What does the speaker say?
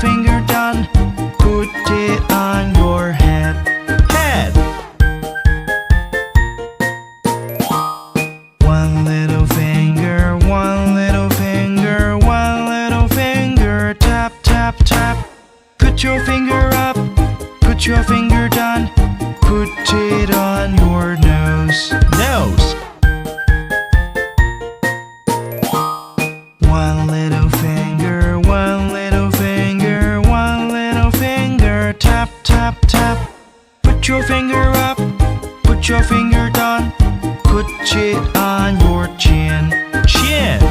finger done. Put it on your head. Head. One little finger, one little finger, one little finger. Tap, tap, tap. Put your finger up. Put your finger down. Put it on your nose. Nose. One little finger, one little finger, one little finger. Tap, tap, tap. Put your finger up. Put your finger down. Put it on your chin. Chin.